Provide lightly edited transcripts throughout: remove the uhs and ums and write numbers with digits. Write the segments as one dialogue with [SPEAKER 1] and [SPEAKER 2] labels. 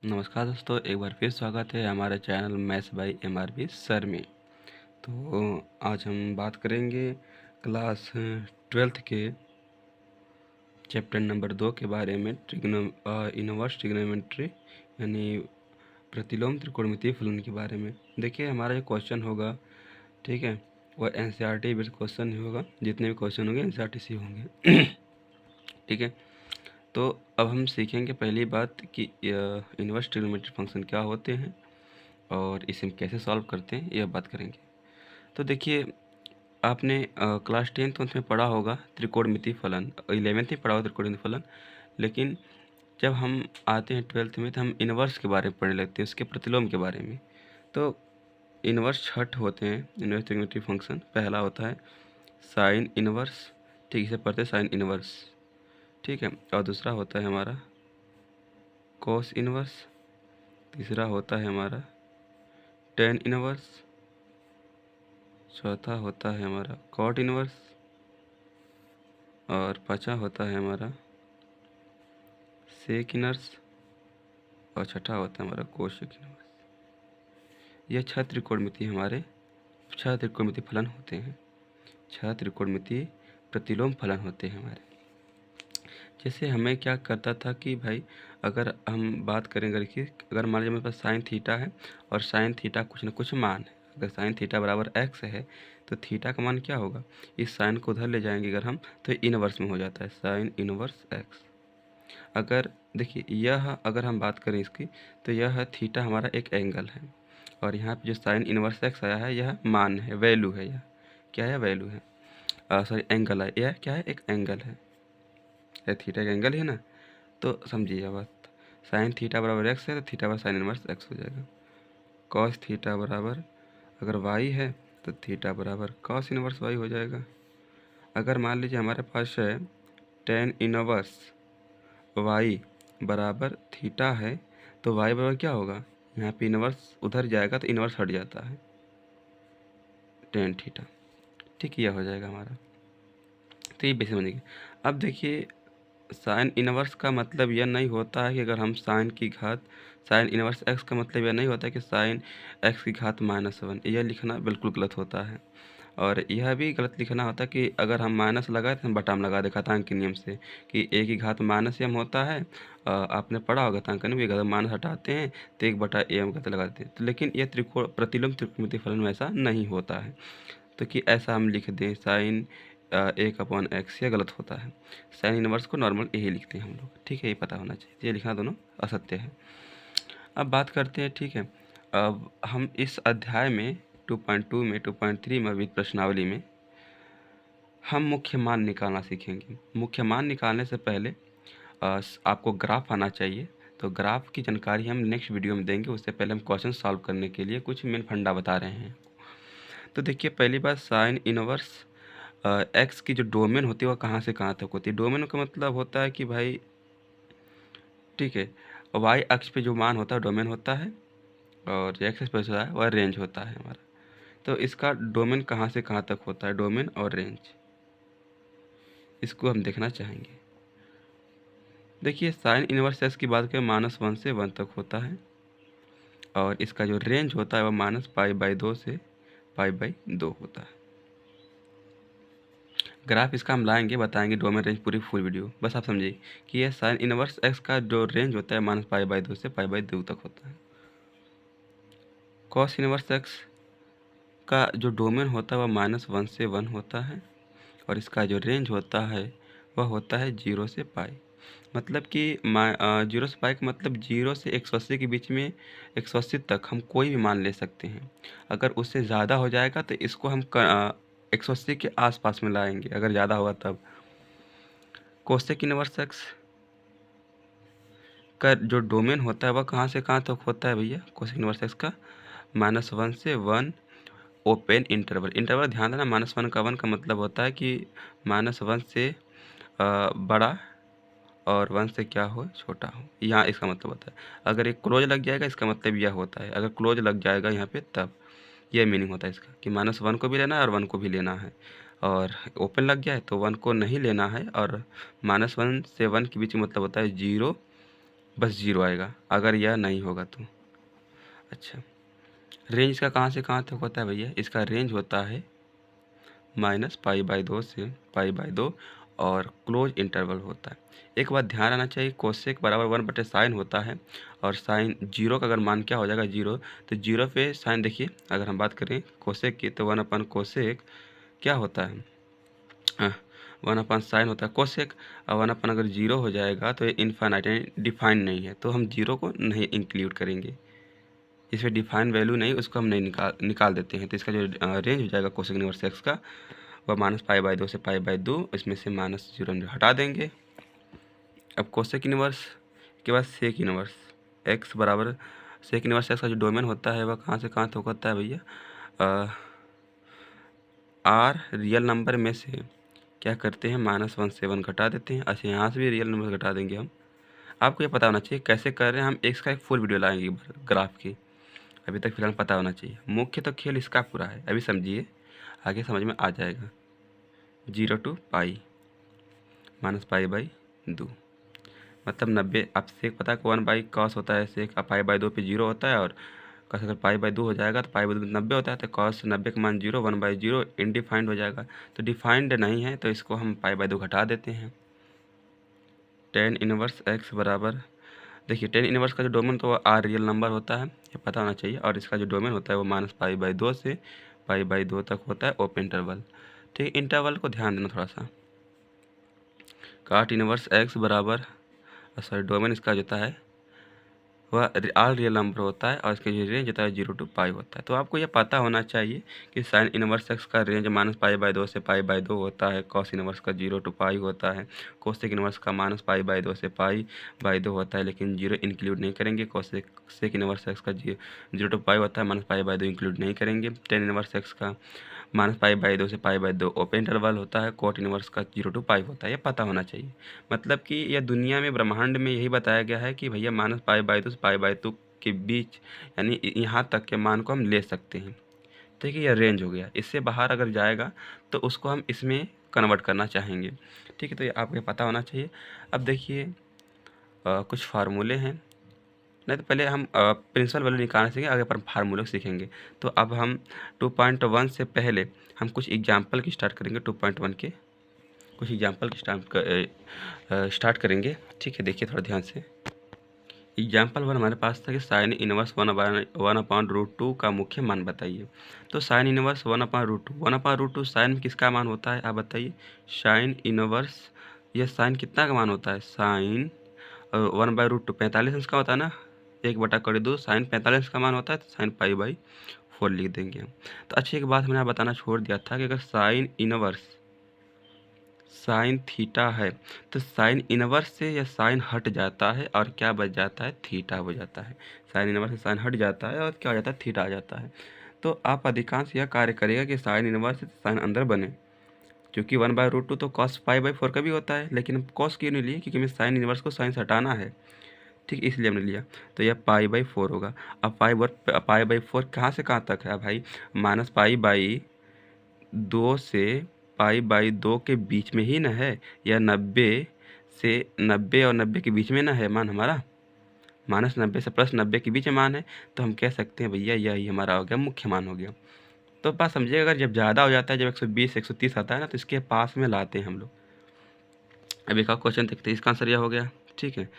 [SPEAKER 1] नमस्कार दोस्तों, एक बार फिर स्वागत है हमारे channel maths by MRB sir में। तो आज हम बात करेंगे क्लास 12th के चैप्टर नंबर 2 के बारे में, इनवर्स ट्रिग्नोमेट्री यानी प्रतिलोम त्रिकोणमितीय फलन के बारे में। देखिए, हमारा जो क्वेश्चन होगा, ठीक है, वह NCERT बेस्ड क्वेश्चन ही होगा। जितने भी क्वेश्चन होंगे NCERT से होंगे। ठीक है, तो अब हम सीखेंगे पहली बात कि इनवर्स ट्रिग्नोमेट्री फंक्शन क्या होते हैं और इसे हम कैसे सॉल्व करते हैं, यह बात करेंगे। तो देखिए, आपने क्लास 10th में पढ़ा होगा त्रिकोणमितीय फलन, 11th में पढ़ा होगा त्रिकोणमितीय फलन, लेकिन जब हम आते हैं 12th में तो हम इनवर्स के बारे में पढ़ने लगते हैं, उसके प्रतिलोम के बारे में। तो इनवर्स 6 होते हैं इनवर्स ट्रिग्नोमेट्री फंक्शन। पहला होता है साइन इनवर्स, ठीक, इसे पढ़ते हैं साइन इनवर्स, ठीक है। और दूसरा होता है हमारा कोस इनवर्स, तीसरा होता है हमारा टेन इनवर्स, चौथा होता है हमारा कॉट इनवर्स, और पांचवा होता है हमारा सेक इनवर्स, और छठा होता है हमारा कोशेक इनवर्स। यह 6 त्रिकोणमितीय फलन होते हैं, 6 त्रिकोणमितीय प्रतिलोम फलन होते हैं हमारे। जैसे हमें क्या करता था कि भाई, अगर हम बात करें अगर कि अगर मान लीजिए मेरे पास साइन थीटा है और साइन थीटा कुछ न कुछ मान है। अगर साइन थीटा बराबर x है तो थीटा का मान क्या होगा, इस साइन को उधर ले जाएंगे अगर हम, तो इनवर्स में हो जाता है साइन इनवर्स x। अगर देखिए, यह अगर हम बात करें इसकी, तो यह थीटा हमारा एक एंगल है, और यहाँ पे जो साइन इनवर्स x आया है यह मान है, वैल्यू है। यह क्या है, वैल्यू है, सॉरी एंगल है। यह क्या है, एक एंगल है, यह थीटा का एंगल है ना। तो समझिए बात, साइन थीटा बराबर x है तो थीटा बराबर साइन इनवर्स x हो जाएगा। कॉस थीटा बराबर अगर y है तो थीटा बराबर कॉस इनवर्स y हो जाएगा। अगर मान लीजिए हमारे पास है टेन इनवर्स y बराबर थीटा है, तो y बराबर क्या होगा, यहाँ पे इनवर्स उधर जाएगा तो इनवर्स हट जाता है, टेन थीटा, ठीक, यह हो जाएगा हमारा। तो ये बेसिक बनेगी। अब देखिए, साइन इनवर्स का मतलब यह नहीं होता है कि अगर हम साइन इनवर्स x का मतलब यह नहीं होता है कि साइन x की घात -1, यह लिखना बिल्कुल गलत होता है। और यह भी गलत लिखना होता है कि अगर हम माइनस लगाए तो हम बटा में लगा दे घातांक के नियम से, कि a की घात -m होता है। आपने पढ़ा होगा घातांक में, अगर माइनस हटाते हैं तो 1/m कहते लगा देते हैं। तो लेकिन यह प्रतिलोम त्रिकोणमितीय फलन में ऐसा नहीं होता है, तो कि ऐसा हम लिख दें साइन 1/x, यह गलत होता है। साइन इनवर्स को नॉर्मल यही लिखते हैं हम लोग, ठीक है, ये पता होना चाहिए। ये लिखना दोनों असत्य है। अब बात करते हैं, ठीक है, अब हम इस अध्याय में 2.2 में 2.3 में विविध प्रश्नावली में हम मुख्य मान निकालना सीखेंगे। मुख्य मान निकालने से पहले आपको ग्राफ आना चाहिए, तो ग्राफ की जानकारी हम नेक्स्ट वीडियो में देंगे। उससे पहले हम क्वेश्चन सॉल्व करने के लिए कुछ मेन फंडा बता रहे हैं। तो देखिए, पहली बात, साइन इनवर्स एक्स की जो डोमेन होती है वह कहाँ से कहाँ तक होती है। डोमेन का मतलब होता है कि भाई, ठीक है, वाई अक्ष पे जो मान होता है डोमेन होता है, और जो एक्स अक्ष पे होता है वह रेंज होता है हमारा। तो इसका डोमेन कहाँ से कहाँ तक होता है, डोमेन और रेंज, इसको हम देखना चाहेंगे। देखिए, साइन इनवर्स एक्स की बात करें, -1 से 1 तक होता है, और इसका जो रेंज होता है वह -π/2 से π/2 होता है। ग्राफ इसका हम लाएंगे, बताएंगे डोमेन रेंज, पूरी फुल वीडियो, बस आप समझिए कि यह साइन इनवर्स एक्स का जो रेंज होता है -π/2 से π/2 तक होता है। कॉस इनवर्स एक्स का जो डोमेन होता है वह -1 से 1 होता है, और इसका जो रेंज होता है वह होता है 0 से π। मतलब कि 0 से π का मतलब 0 से 180 के बीच में, 180 तक हम कोई भी मान ले सकते हैं। अगर उससे ज़्यादा हो जाएगा तो इसको हम 180 के आसपास में लाएंगे, अगर ज़्यादा होगा तब। कोसेक इनवर्स एक्स का जो डोमेन होता है वह कहाँ से कहाँ तक होता है भैया, कोसेक इनवर्स एक्स का -1 से 1 ओपन इंटरवल। इंटरवल ध्यान देना, -1 का 1 का मतलब होता है कि -1 से बड़ा और 1 से क्या हो, छोटा हो, यहाँ इसका मतलब होता है। अगर एक क्लोज लग जाएगा इसका मतलब यह होता है, अगर क्लोज लग जाएगा यहाँ पे तब यह मीनिंग होता है इसका, कि -1 को भी लेना है और 1 को भी लेना है। और ओपन लग गया है तो 1 को नहीं लेना है, और -1 से 1 के बीच में मतलब होता है 0 बस 0 आएगा अगर यह नहीं होगा तो। अच्छा, रेंज इसका कहाँ से कहाँ तक होता है भैया? इसका रेंज होता है -π/2 से π/2 और क्लोज इंटरवल होता है। एक बात ध्यान रखना चाहिए, कोसेक बराबर 1/sin होता है और साइन 0 का अगर मान क्या हो जाएगा 0, तो 0 पे साइन देखिए, अगर हम बात करें कोसेक की तो 1/कोसेक क्या होता है, 1/sin होता है कोसेक। और 1/ अगर 0 हो जाएगा तो ये इनफाइनाइट डिफाइन नहीं है, तो हम 0 को नहीं इंक्लूड करेंगे, इसमें डिफाइन वैल्यू नहीं, उसको हम नहीं निकाल देते हैं। तो इसका जो रेंज हो जाएगा कोसेक इनवर्स एक्स का वह -π/2 से π/2, इसमें से -0 हटा देंगे। अब कोसेक इनवर्स के बाद सेक इनवर्स एक्स बराबर, सेक इनवर्स एक्स का जो डोमेन होता है वह कहाँ से कहाँ तक होता है भैया? आर रियल नंबर में से क्या करते हैं, -1 घटा देते हैं। अच्छा, यहाँ से भी रियल नंबर घटा देंगे हम। आपको ये पता होना चाहिए कैसे कर रहे हैं हम, एक्स का एक फुल वीडियो लाएंगे ग्राफ की, अभी तक फिलहाल पता होना चाहिए। मुख्य तो खेल इसका पूरा है, अभी समझिए, आगे समझ में आ जाएगा। 0 to π -π/2 मतलब 90। आप सेक पता है 1/cos होता है, सेक π/2 पे 0 होता है, और cos अगर π/2 हो जाएगा तो π/2 90 होता है, तो cos 90 का मान 0, 1/0 इनडिफाइंड हो जाएगा। तो डिफाइंड नहीं है तो इसको हम π/2 घटा देते हैं। tan इनवर्स एक्स बराबर, देखिए tan इनवर्स का जो डोमेन तो वो आर रियल नंबर होता है, ये पता होना चाहिए, और इसका जो डोमेन होता है वो -π/2 से π/2 तक होता है ओपन इंटरवल। ठीक, इंटरवल को ध्यान देना थोड़ा सा। काट इनवर्स एक्स बराबर, सॉरी डोमेन इसका जो होता है वह आल रियल नंबर होता है, और इसका जो रेंज होता है 0 to π होता है। तो आपको यह पता होना चाहिए कि साइन इनवर्स एक्स का रेंज -π/2 से π/2 होता है, कॉस इनवर्स का 0 to π होता है, कोसेक इनवर्स का -π/2 से π/2 होता है, लेकिन 0 इंक्लूड नहीं करेंगे। कोसेक सेक इनवर्स एक्स का 0 to π होता है, -π/2 इंक्लूड नहीं करेंगे। टेन इनवर्स एक्स का -π/2 से π/2 ओपन इंटरवल होता है, कोट इनवर्स का 0 to π होता है, ये पता होना चाहिए। मतलब कि यह दुनिया में ब्रह्मांड में यही बताया गया है कि भैया -π/2 से π/2 के बीच, यानी यहाँ तक के मान को हम ले सकते हैं। ठीक है, यह रेंज हो गया। इससे बाहर अगर जाएगा तो उसको हम इसमें कन्वर्ट करना चाहेंगे। ठीक है, तो ये आपको पता होना चाहिए। अब देखिए कुछ फार्मूले हैं, नहीं तो पहले हम प्रिंसिपल वैल्यू निकालना सीखेंगे, आगे पर फार्मूले सीखेंगे। तो अब हम 2.1 से पहले हम कुछ एग्जाम्पल की स्टार्ट करेंगे। 2.1 के कुछ एग्जाम्पल की स्टार्ट करेंगे। ठीक है, देखिए थोड़ा ध्यान से। एग्जाम्पल 1 हमारे पास था कि साइन इनवर्स 1/√2 का मुख्य मान बताइए। तो साइन इनवर्स 1/√2, 1/√2 साइन में किसका मान होता है आप बताइए? साइन इनवर्स, यह साइन कितना का मान होता है? साइन 1/√2 45 अंश का होता है ना, 1/2 साइन 45 का मान होता है, तो साइन π/4 लिख देंगे हम। तो अच्छी एक बात मैंने बताना छोड़ दिया था कि अगर साइन इनवर्स साइन थीटा है तो साइन इनवर्स से या साइन हट जाता है और क्या बच जाता है? थीटा हो जाता है। साइन इनवर्स से साइन हट जाता है और क्या हो जाता है? थीटा आ जाता है। तो आप अधिकांश यह कार्य करेगा कि साइन इनवर्स से साइन अंदर बने, क्योंकि 1/√2 तो cos π/4 का भी होता है, लेकिन हम cos क्यों नहीं लिए? क्योंकि हमें साइन इनवर्स को साइन से हटाना है। ठीक, इसलिए हमने लिया। तो यह π/4 होगा। अब π/4 कहाँ से कहाँ तक है भाई? -π/2 से π/2 के बीच में ही ना है, या 90 से 90 और 90 के बीच में ना है मान हमारा, -90 से +90 के बीच में मान है। तो हम कह सकते हैं भैया यही हमारा हो गया, मुख्य मान हो गया। तो बात समझिए, अगर जब ज़्यादा हो जाता है, जब 120 130 आता है ना, तो इसके पास में लाते हैं हम लोग। अब एक और क्वेश्चन देखते हैं, इसका आंसर यह हो गया। ठीक है,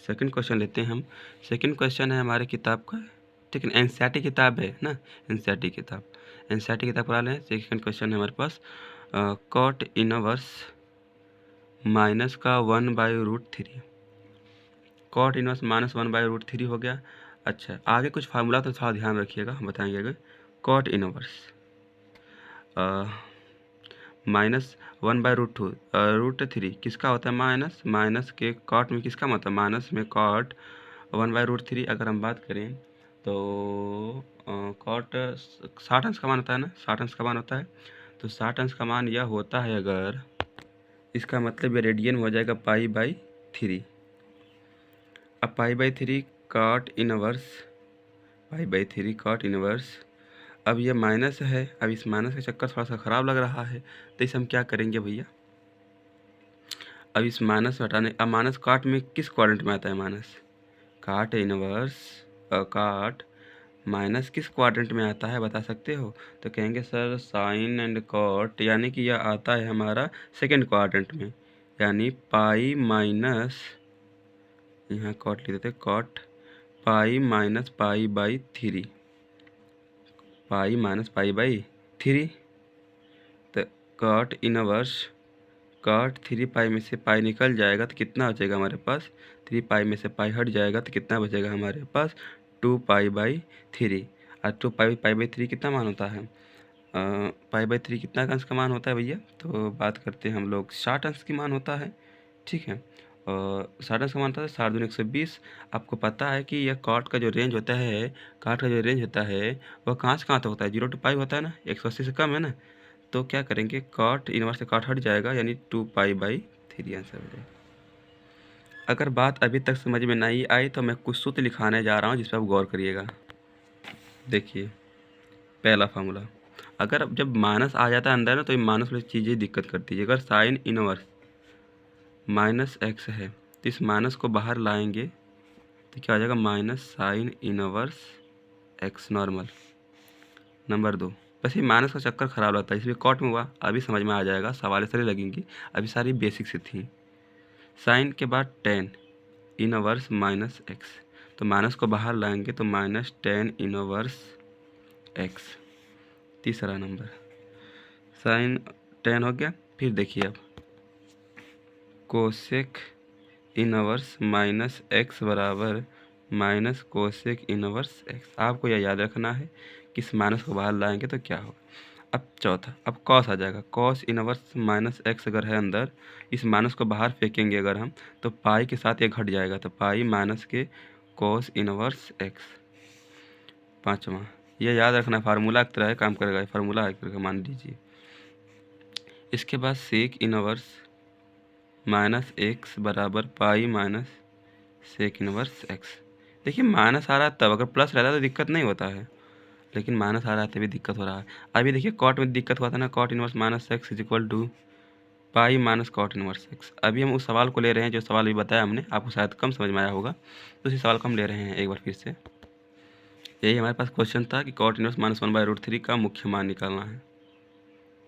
[SPEAKER 1] सेकंड क्वेश्चन लेते हैं हम। सेकंड क्वेश्चन है हमारे किताब का, ठीक है, एनसीईआरटी किताब है ना, एनसीईआरटी किताब पढ़ा लें। सेकंड क्वेश्चन है हमारे पास, कॉट इनवर्स माइनस का 1/√3, कॉट इनवर्स -1/√3 हो गया। अच्छा, आगे कुछ फार्मूला तो थोड़ा ध्यान रखिएगा, हम बताएंगे आगे। कॉट इनवर्स -1/√3 किसका होता है? माइनस के कॉट में किसका मतलब? माइनस में कॉट 1/√3। अगर हम बात करें तो कॉट 60 अंश का मान होता है ना, 60 अंश का मान होता है। तो 60 अंश का मान यह होता है, अगर इसका मतलब ये रेडियन में हो जाएगा π/3। अब π/3 कॉट इनवर्स, अब ये माइनस है। अब इस माइनस का चक्कर थोड़ा सा ख़राब लग रहा है, तो इसे हम क्या करेंगे भैया? अब इस माइनस हटाने, अब माइनस काट में किस क्वाड्रेंट में आता है माइनस? काट इनवर्स काट माइनस किस क्वाड्रेंट में आता है बता सकते हो? तो कहेंगे सर साइन एंड कॉट, यानी कि यह आता है हमारा सेकेंड क्वाड्रेंट में, यानी पाई माइनस, यहाँ कॉट लिख देते cot pi minus pi by three, pi minus pi by three. तो cot inverse cot three pi में से पाई निकल जाएगा तो कितना बचेगा हमारे पास? थ्री पाई में से पाई हट जाएगा तो कितना बचेगा हमारे पास? Two pi by three. और two pi pi by three कितना मान होता है? पाई बाई थ्री कितना अंश का मान होता है भैया? तो बात करते हैं हम लोग 60 अंश की मान होता है, ठीक है। और 60 अंश का मान होता है 60 दूनी 120। आपको पता है कि यह कॉट का जो रेंज होता है, कॉट का जो रेंज होता है वह कहाँ से कहाँ तक होता है? 0 to पाई होता है ना, 180 से कम है ना। तो क्या करेंगे, कॉट इनवर्स से कॉट हट जाएगा, यानी 2 पाई बाई थ्री आंसर हो जाएगा। अगर बात अभी तक समझ में नहीं आई तो मैं कुछ सूत्र लिखाने जा रहा हूँ जिस पर आप गौर करिएगा। देखिए पहला फार्मूला, अगर जब माइनस आ जाता है अंदर ना तो ये माइनस वाली चीज़ें दिक्कत करती है। अगर साइन इनवर्स माइनस एक्स है तो इस माइनस को बाहर लाएंगे तो क्या हो जाएगा? Minus sine inverse x normal. Number 2, बस ये माइनस का चक्कर खराब लगता है, इसलिए कॉट में हुआ। अभी समझ में आ जाएगा, सवाल सारी लगेंगी, अभी सारी बेसिक से थी। साइन के बाद टेन इनवर्स माइनस एक्स, तो माइनस को बाहर लाएंगे तो माइनस टेन इनवर्स एक्स। तीसरा नंबर साइन टेन हो गया। फिर देखिए अब कोसेक इनवर्स माइनस एक्स बराबर माइनस कोसेक इनवर्स एक्स। आपको यह याद रखना है कि इस माइनस को बाहर लाएंगे तो क्या होगा। अब चौथा, अब कॉस आ जाएगा, कॉस इनवर्स माइनस एक्स अगर है अंदर, इस माइनस को बाहर फेंकेंगे अगर हम तो पाई के साथ ये घट जाएगा, तो पाई माइनस के कॉस इनवर्स एक्स। पाँचवा, ये याद रखना फार्मूला की तरह काम करेगा, फार्मूला एक तरह का मान लीजिए। इसके बाद सेक इनवर्स माइनस एक्स बराबर pi minus sec inverse x. देखिए माइनस आ रहा है तब, अगर प्लस रहता तो दिक्कत नहीं होता है, लेकिन माइनस आ रहा है तभी दिक्कत हो रहा है। अभी देखिए कॉट में दिक्कत हुआ था ना, cot inverse minus x is equal to pi minus cot inverse x. अभी हम उस सवाल को ले रहे हैं जो सवाल भी बताया हमने, आपको शायद कम समझ में आया होगा, तो उसी सवाल को हम ले रहे हैं एक बार फिर से। यही हमारे पास क्वेश्चन था कि कॉट इनवर्स माइनस 1/√3 का मुख्य मान निकालना है।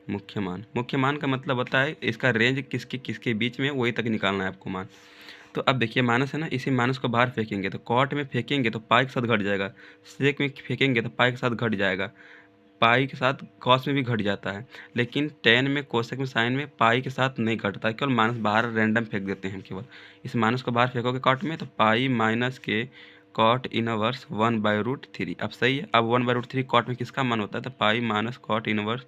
[SPEAKER 1] मुख्य मान का मतलब होता है इसका रेंज किसके किसके बीच में, वही तक निकालना है आपको मान। तो अब देखिए माइनस है ना, इसी माइनस को बाहर फेंकेंगे तो कॉट में फेंकेंगे तो पाई के साथ घट जाएगा, सेक में फेंकेंगे तो पाई के साथ घट जाएगा, पाई के साथ कॉस में भी घट जाता है, लेकिन टेन में कोसेक में साइन में पाई के साथ नहीं घटता, केवल माइनस बाहर रैंडम फेंक देते हैं केवल। इस माइनस को बाहर फेंकोगे कॉट में तो पाई माइनस के कॉट इनवर्स 1/√3। अब सही है, अब 1/√3 कॉट में किसका मान होता है? तो pi minus cot inverse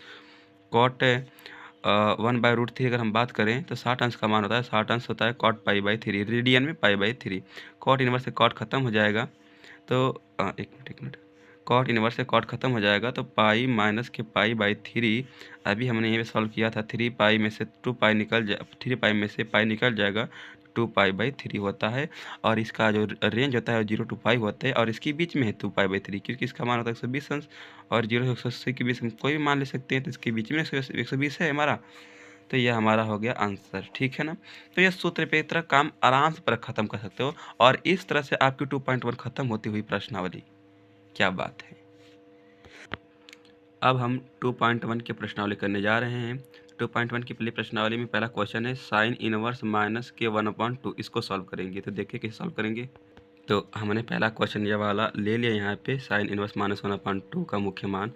[SPEAKER 1] cot 1/√3 अगर हम बात करें तो 60 अंश का मान होता है, 60 अंश होता है cot pi by three, radian में pi by three. Cot inverse से कॉट खत्म हो जाएगा तो एक मिनट, कॉट इनवर्स से कॉट खत्म हो जाएगा तो पाई माइनस के पाई बाई थ्री। अभी हमने ये सॉल्व किया था, 3 पाई में से 2 पाई निकल जाए, 3 पाई में से पाई निकल जाएगा, 2 पाई बाई थ्री होता है। और इसका जो रेंज होता है 0 to पाई होता है, और इसके बीच में है 2 पाई बाई थ्री, क्योंकि इसका मान होता है 120 अंश, और 0 से 180 के बीच में कोई भी मान ले सकते हैं, तो इसके बीच में 120 है हमारा। तो यह हमारा हो गया आंसर, ठीक है ना। तो यह सूत्र पे तरह काम आराम से पर ख़त्म कर सकते हो, और इस तरह से आपकी 2.1 ख़त्म होती हुई प्रश्नावली। क्या बात है। अब हम 2.1 की प्रश्नावली करने जा रहे हैं। 2.1 की पहली प्रश्नावली में पहला क्वेश्चन है साइन इनवर्स माइनस के 1/2, इसको सॉल्व करेंगे। तो देखिए कैसे सॉल्व करेंगे। तो हमने पहला क्वेश्चन ये वाला ले लिया यहाँ पे, साइन इनवर्स माइनस 1/2 का मुख्य मान।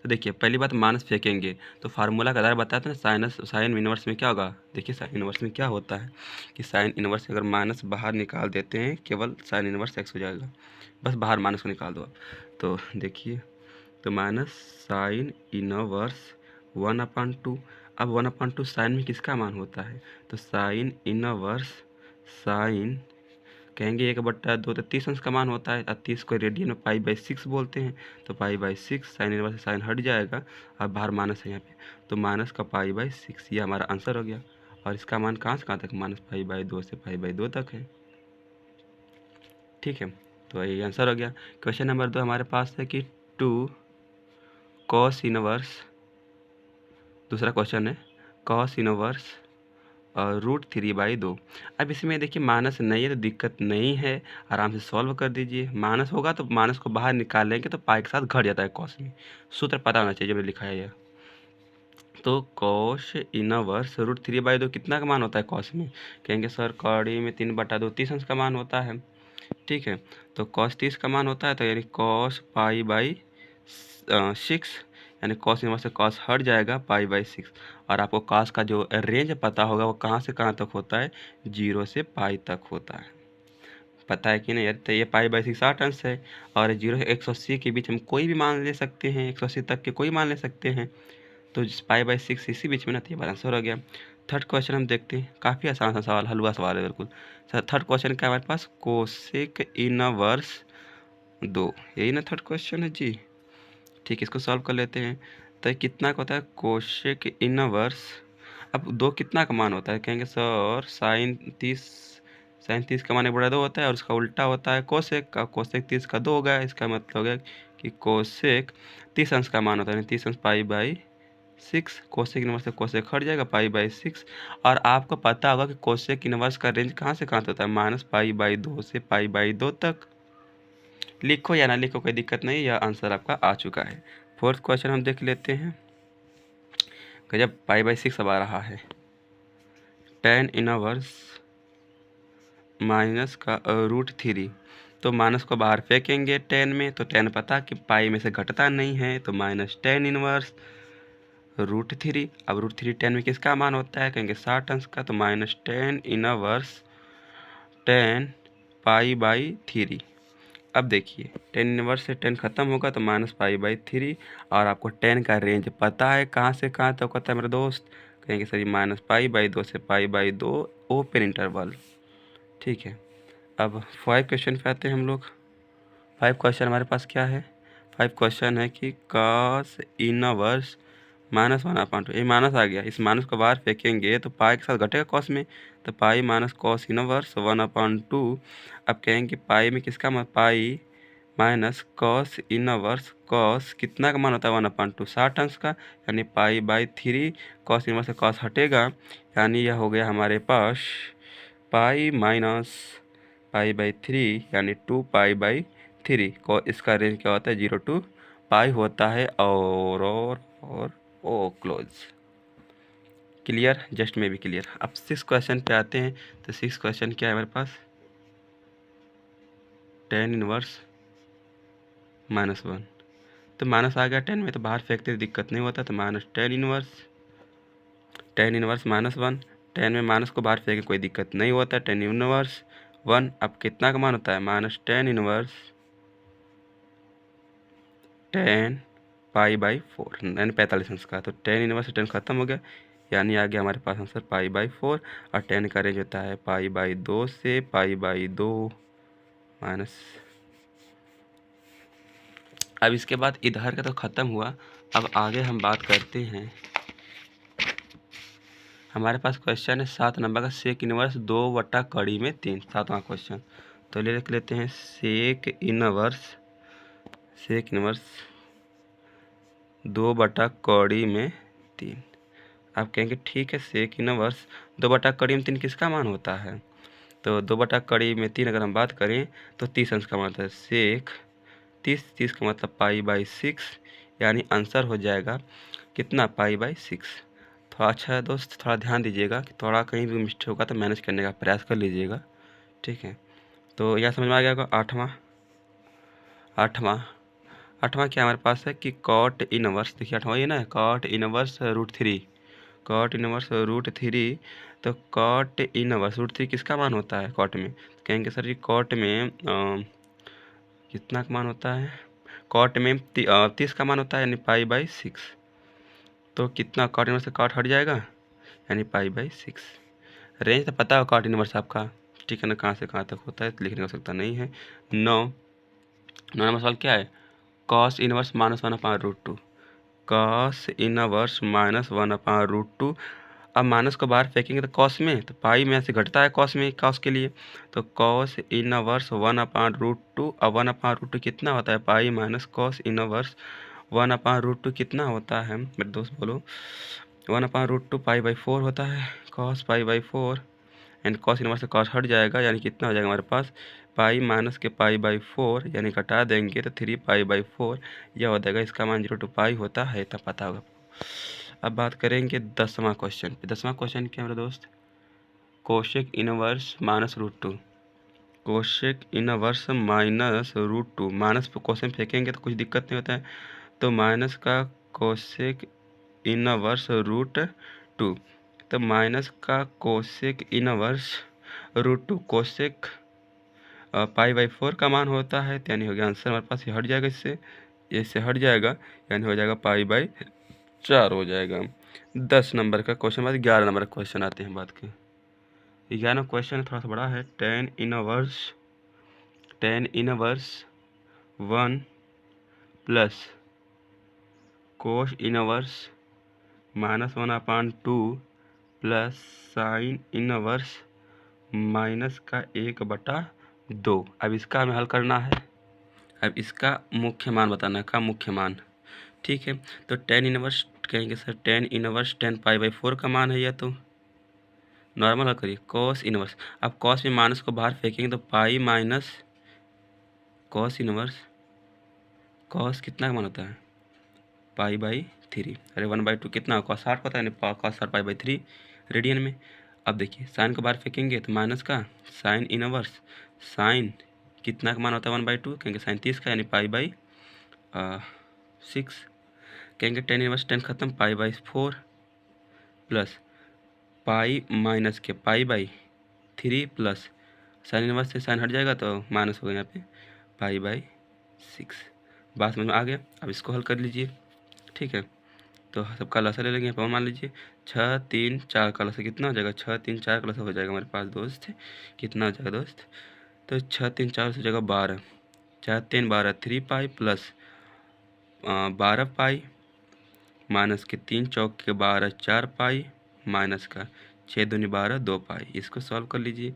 [SPEAKER 1] तो देखिए पहली बात माइनस फेंकेंगे तो फार्मूला का आधार बताते हैं ना, साइन इनवर्स में क्या होगा। देखिए साइन इनवर्स में क्या होता है कि साइन इनवर्स अगर माइनस बाहर निकाल देते हैं केवल साइन इनवर्स एक्स हो जाएगा, बस बाहर माइनस को निकाल दो आप। तो देखिए तो माइनस साइन इनवर्स 1/2। अब 1/2 साइन में किसका मान होता है? तो साइन इनवर्स साइन कहेंगे 1/2 तो 30 अंश का मान होता है, और 30 को रेडियन में पाई बाई 6 बोलते हैं, तो पाई बाई 6 साइन इनवर्स से साइन हट जाएगा, अब बाहर माइनस है यहाँ पे, तो माइनस का पाई बाई 6, ये हमारा आंसर हो गया। और इसका मान कहाँ से कहाँ तक? माइनस पाई बाई 2 से पाई बाई 2 तक है, ठीक है। तो ये आंसर हो गया। क्वेश्चन नंबर 2 हमारे पास है कि 2 कॉस इनवर्स, दूसरा क्वेश्चन है कॉस इनवर्स और √3/2। अब इसमें देखिए माइनस नहीं है तो दिक्कत नहीं है, आराम से सॉल्व कर दीजिए। माइनस होगा तो माइनस को बाहर निकालेंगे तो पाई के साथ घट जाता है कॉस में। सूत्र पता होना चाहिए जब लिखा है यह। तो कॉस इनवर्स √3/2 कितना का मान होता है कॉस में? कहेंगे सर कौड़ी में 3/2 30 अंश का मान होता है। ठीक है, तो कॉस 30 का मान होता है, तो यानी कॉस π/6, यानी कॉस इनवर्स से कॉस हट जाएगा π/6। और आपको कॉस का जो रेंज पता होगा वो कहाँ से कहाँ तक होता है, 0 से पाई तक होता है। पता है कि नहीं यार? तो ये π/6 8 अंश है और 0 से 180 के बीच हम कोई भी मान ले सकते हैं, 180 तक के कोई मान ले सकते हैं। तो π/6 इसी बीच में ना, तो ये आंसर हो गया। थर्ड क्वेश्चन हम देखते हैं, काफ़ी आसान सा सवाल, हलवा सवाल है बिल्कुल। सर थर्ड क्वेश्चन क्या है हमारे पास, कोसेक इनवर्स 2, यही ना थर्ड क्वेश्चन है जी। ठीक है, इसको सॉल्व कर लेते हैं। तो ये कितना का होता है कोसेक इनवर्स, अब 2 कितना का मान होता है? कहेंगे सर साइन 30 का मान 1/2 होता है और उसका उल्टा होता है कोसेक का। कोसेक 30 का 2 हो गया, इसका मतलब हो गया कि कोसेक 30 अंश का मान होता है, 30 अंश π/6। कोसेक इनवर्स से कोसेक हट जाएगा π/6। और आपको पता होगा कि कोसेक इनवर्स का रेंज कहाँ से कहाँ तक होता है, -π/2 से π/2 तक। लिखो या ना लिखो कोई दिक्कत नहीं, यह आंसर आपका आ चुका है। फोर्थ क्वेश्चन हम देख लेते हैं। जब π/6 अब आ रहा है, tan इनवर्स माइनस का √3, तो माइनस को बाहर फेंकेंगे tan में, तो tan पता कि पाई में से घटता नहीं है, तो माइनस tan इनवर्स √3। अब √3 tan में किसका मान होता है? कहेंगे 60 अंश का, तो माइनस tan इनवर्स tan π/3। अब देखिए tan इनवर्स से tan खत्म होगा तो -π/3। और आपको tan का रेंज पता है कहाँ से कहाँ तक होता है मेरे दोस्त? कहेंगे सर -π/2 से π/2 ओपन इंटरवल। ठीक है, अब 5 क्वेश्चन पे आते हैं हम लोग। 5 क्वेश्चन हमारे पास क्या है? 5 क्वेश्चन है कि cos इनवर्स -1/2, ये माइनस आ गया, इस माइनस को बाहर फेंकेंगे तो पाई के साथ घटेगा कॉस में, तो पाई माइनस कॉस इनवर्स 1/2। अब कहेंगे पाई में किसका मान, pi minus cos inverse, cos कितना का मान होता है 1/2, 60 अंश का, यानी π/3। कॉस इनवर्स से कॉस हटेगा, यानी यह हो गया हमारे पास पाई माइनस π/3, यानी 2π/3। को इसका रेंज क्या होता है, 0 to पाई होता है। और ओ क्लोज। क्लियर, जस्ट में भी क्लियर। अब 6 क्वेश्चन पे आते हैं। तो 6 क्वेश्चन क्या है हमारे पास, tan इनवर्स -1, तो माइनस आ गया 10 में, तो बाहर फेंकते दिक्कत नहीं होता, तो माइनस tan इनवर्स -1, 10 में माइनस को बाहर फेंके कोई दिक्कत नहीं होता, tan इनवर्स 1। अब कितना का मान होता है, माइनस tan इनवर्स tan π/4, यानी 45 अंश का, तो tan इनवर्स 10 खत्म हो गया, यानी आ गया हमारे पास आंसर π/4। और tan का रेंज होता है π/2 से π/2 माइनस। अब इसके बाद इधर का तो ख़त्म हुआ। अब आगे हम बात करते हैं, हमारे पास क्वेश्चन है 7 नंबर का, सेक इनवर्स 2/3, 7वां क्वेश्चन। तो लिख लेते हैं सेक इनवर्स 2/3। आप कहेंगे ठीक है, सेक इनवर्स 2/3 किसका मान होता है? तो 2/3 अगर हम बात करें तो 30 अंश का मान होता है। सेक 30 का मतलब π/6, यानी आंसर हो जाएगा कितना, π/6। थोड़ा अच्छा है दोस्त, थोड़ा ध्यान दीजिएगा कि थोड़ा कहीं भी मिस्टेक होगा तो मैनेज करने का प्रयास कर लीजिएगा। ठीक है, तो यह समझ में आ गया होगा। आठवां क्या हमारे पास है कि कॉट इनवर्स, देखिए 8वां ये ना, कॉट इनवर्स √3, कॉट इनवर्स √3। तो कॉट इनवर्स √3 किसका मान होता है कॉट में? कहेंगे सर जी कॉट में कितना का मान होता है, कॉट में 30 का मान होता है, यानी π/6। तो कितना कॉट इनवर्स से कॉट हट जाएगा, यानी π/6। रेंज तो पता हो कॉट इनवर्स आपका, ठीक है ना, कहाँ से कहाँ तक होता है, तो लिखने का सकता नहीं है। 9 नंबर सवाल क्या है, कॉस इनवर्स -1/√2, कॉस इनवर्स -1/√2। अब माइनस को बाहर फेंकेंगे तो कॉस में, तो पाई में ऐसे घटता है कॉस में, कॉस के लिए, तो कॉस इनवर्स 1/√2। अब 1/√2 कितना होता है, पाई माइनस कॉस इनवर्स 1/√2 कितना होता है मेरे दोस्त बोलो, 1/√2 π/4 होता है। Cos pi by 4 and cos inverse से कॉस हट जाएगा, यानी कितना हो जाएगा हमारे पास पाई माइनस के पाई बाई 4, यानी घटा देंगे तो 3 पाई बाई 4 यह हो जाएगा। इसका मान 0 to पाई होता है, तब पता होगा। अब बात करेंगे 10वां क्वेश्चन। 10वां क्वेश्चन क्या है मेरे दोस्त? Cosec inverse minus root 2। Cosec inverse minus root 2, minus पर क्वेश्चन फेंकेंगे तो कुछ दिक्कत नहीं होता है। तो माइनस का कोशेक इनवर्स रूट 2, तो माइनस का cosec inverse root 2 cosec pi by 4 का मान होता है, तो यानी हो गया आंसर हमारे पास ये हट जाएगा, इससे हट जाएगा, यानी हो जाएगा पाई बाई 4 हो जाएगा। 10 नंबर का क्वेश्चन। बाद 11 नंबर का क्वेश्चन आते हैं बात के। 11वां क्वेश्चन थोड़ा सा बड़ा है। Tan inverse 1 plus cos inverse -1/2 plus sine inverse -1/2। अब इसका हमें हल करना है। अब इसका मुख्य मान बताना का मुख्य मान, ठीक है। तो टेन इनवर्स कहेंगे sir, ten inverse 10 pi by 4 का मान है यह, तो नॉर्मल हल करिए। कॉस इनवर्स, अब कॉस में माइनस को बाहर फेंकेंगे तो pi minus cos inverse, cos कितना का मान होता है पाई बाई 3, अरे 1/2 कितना कॉस 60 पता है, कॉस 60 पाई बाई 3 रेडियन में। अब देखिए साइन को बाहर फेंकेंगे तो माइनस का साइन इनवर्स, साइन कितना का मान होता है 1/2, कहेंगे साइन 30 का, यानी पाई बाई 6। कहेंगे टेन इनवर्स 10 खत्म, pi by 4 plus pi minus के pi by 3 plus sine inverse से साइन हट जाएगा तो माइनस होगा यहाँ पे पाई बाई 6। बात समझ में आ गया। अब इसको हल कर लीजिए, ठीक है। तो सबका लसा ले लेंगे। यहाँ पर मान लीजिए 6 3 4 का लसा कितना हो जाएगा, 6 3 4 का लसा हो जाएगा हमारे पास दोस्त, कितना हो जाएगा दोस्त? तो 6 3 4 हो जाएगा 12, 4 3 12 3 पाई प्लस 12 पाई माइनस के 3 चौक के 12 4 पाई माइनस का 6 दूनी 12 2 पाई। इसको सॉल्व कर लीजिए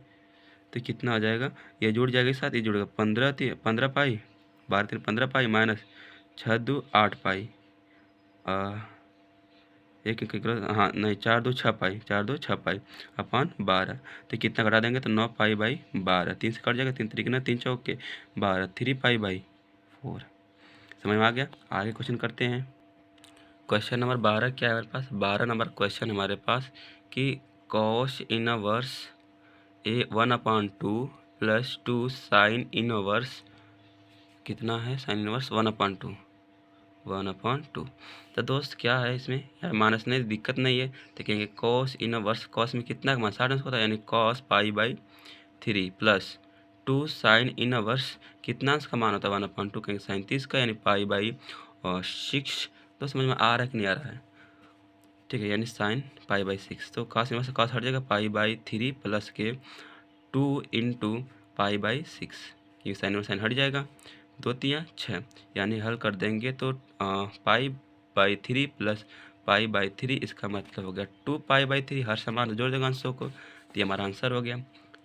[SPEAKER 1] तो कितना हो जाएगा, ये जुड़ जाएगा साथ, ये जुड़ेगा 15 पाई 12 3 15 पाई माइनस 6 2 8 पाई, एक हाँ नहीं 4 2 6 पाई, 4 2 6 पाई अपन 12। तो कितना घटा देंगे तो 9 पाई बाई 12, 3 से कट जाएगा, 3 तरीके ना 3 चौक के 12, 3 पाई बाई 4। समझ में आ गया। आगे क्वेश्चन करते हैं। क्वेश्चन नंबर 12 क्या है हमारे पास? 12 नंबर क्वेश्चन हमारे पास कि cos inverse 1/2 plus 2 sine inverse कितना है, साइन इनवर्स 1/2 तो दोस्त क्या है इसमें यार, माइनस नहीं दिक्कत नहीं है। तो कहेंगे कॉस इनवर्स, कॉस में कितना का मान 60 अंश होता है, यानी cos pi by 3 plus 2 sine inverse कितना अंश का मान होता है 1/2, कहेंगे साइन 30 का, यानी पाई बाई 6। तो समझ में आ रहा है कि नहीं आ रहा है? ठीक है, यानी साइन पाई बाई 6। तो कॉस इनवर्स से कॉस हट जाएगा, पाई बाई 3 प्लस के 2 इंटू पाई बाई 6, क्योंकि साइन और साइन हट जाएगा, 2 3 6, यानी हल कर देंगे तो पाई बाई 3 प्लस पाई बाई 3, इसका मतलब हो गया 2 पाई बाई 3। हर समान जोड़ देंगे अंशों को, तो ये हमारा आंसर हो गया,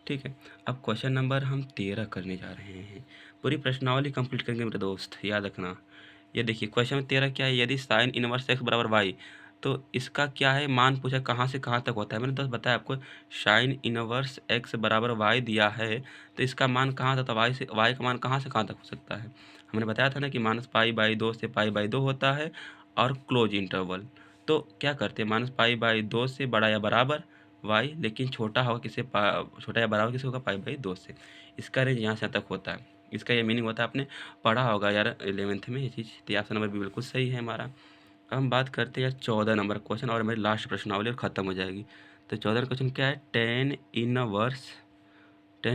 [SPEAKER 1] ठीक है। अब क्वेश्चन नंबर हम 13 करने जा रहे हैं। पूरी प्रश्नावली कंप्लीट करेंगे मेरे दोस्त, याद रखना। ये देखिए क्वेश्चन में 13 क्या है, यदि साइन इनवर्स x बराबर वाई, तो इसका क्या है मान पूछा कहाँ से कहाँ तक होता है। मैंने दोस्त बताया आपको, साइन इनवर्स x बराबर y दिया है, तो इसका मान कहाँ तक, y से y का मान कहाँ से कहाँ तक हो सकता है। हमने बताया था ना कि माइनस पाई बाई 2 से पाई बाई 2 होता है और क्लोज इंटरवल। तो क्या करते हैं, माइनस पाई बाई 2 से बड़ा या बराबर y, लेकिन छोटा होगा किसे, छोटा या बराबर किसे होगा, पाई बाई 2 से। इसका रेंज यहाँ से तक होता है। इसका ये मीनिंग होता है, आपने पढ़ा होगा यार 11th में ये चीज़। तो ऑप्शन नंबर भी बिल्कुल सही है हमारा। अब हम बात करते हैं यार 14 नंबर क्वेश्चन, और हमारी लास्ट प्रश्नावली और ख़त्म हो जाएगी। तो 14 क्वेश्चन क्या है, टेन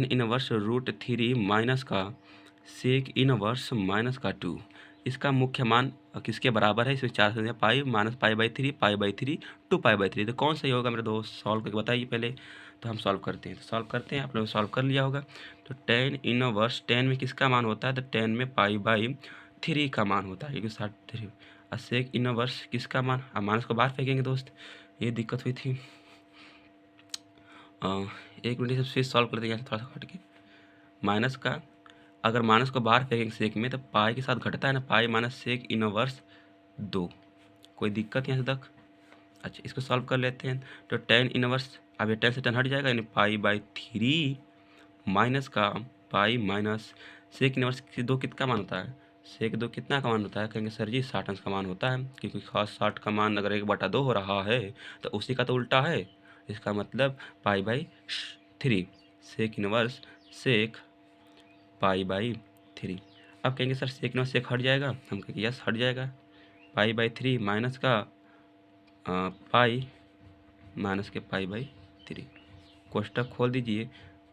[SPEAKER 1] इनवर्स रूट 3 माइनस का सेक इनवर्स माइनस का 2, इसका मुख्य मान किसके बराबर है। इसमें 4 संख्या पाई minus pi by 3 pi by 3 2 pi by 3, तो कौन सही होगा मेरे दोस्त, सॉल्व करके बताइए पहले। तो हम सॉल्व करते हैं, तो सॉल्व करते हैं, आप लोग सॉल्व कर लिया होगा। तो टेन इनवर्स 10 में किसका मान होता है, तो 10 में पाई बाई 3 का मान होता है, क्योंकि 63। और सेक इनवर्स किसका मान, अब माइनस को बाहर फेंकेंगे दोस्त, ये दिक्कत हुई थी। एक मिनट से फिर सॉल्व कर देंगे थोड़ा सा हट के। माइनस का, अगर माइनस को बाहर फेंकेंगे सेक में, तो पाई के साथ घटता है ना, पाई माइनस सेक इनवर्स 2। कोई दिक्कत यहाँ से तक? अच्छा, इसको सॉल्व कर लेते हैं। तो टेन इनवर्स, अब ये 10 से 10 हट जाएगा, यानी π/3 माइनस का पाई माइनस सेक इनवर्स दो कितना मान होता है, सेक दो कितना का मान होता है, कहेंगे सर जी 60 अंश का मान होता है, क्योंकि खास 60 का मान अगर 1/2 हो रहा है तो उसी का तो उल्टा है। इसका मतलब π/3 सेक इनवर्स सेक π/3। अब कहेंगे सर सेक इनवर्स सेक हट जाएगा, हम कहेंगे यस हट जाएगा। π/3 माइनस का पाई माइनस के π/3, कोष्टक खोल दीजिए,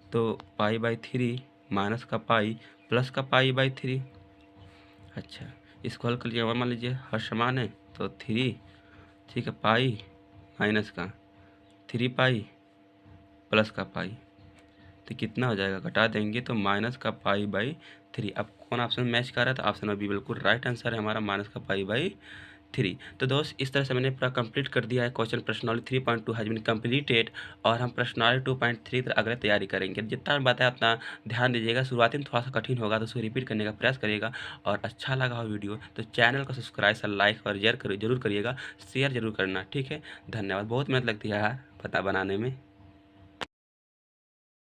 [SPEAKER 1] तो π/3 माइनस का पाई प्लस का π/3। अच्छा, इसको हल कर लिया, मान लीजिए हर समान है तो 3, ठीक है, पाई माइनस का 3 पाई प्लस का पाई, तो कितना हो जाएगा, घटा देंगे तो माइनस का π/3। अब कौन ऑप्शन मैच कर रहा है, तो ऑप्शन में बी बिल्कुल राइट आंसर है हमारा, माइनस का π/3। तो दोस्त इस तरह से मैंने पूरा कंप्लीट कर दिया है क्वेश्चन प्रश्नावली 3.2 हैज बीन कंप्लीटेड, और हम प्रश्नावली 2.3 पर अगले तैयारी करेंगे। जितना मैं बताया उतना ध्यान दीजिएगा, शुरुआती में थोड़ा सा कठिन होगा तो उसको रिपीट करने का प्रयास करिएगा, और अच्छा लगा हो वीडियो तो चैनल को सब्सक्राइब लाइक और जरूर करिएगा, शेयर जरूर करना, ठीक है। धन्यवाद, बहुत मेहनत लगती है यार पता बनाने में।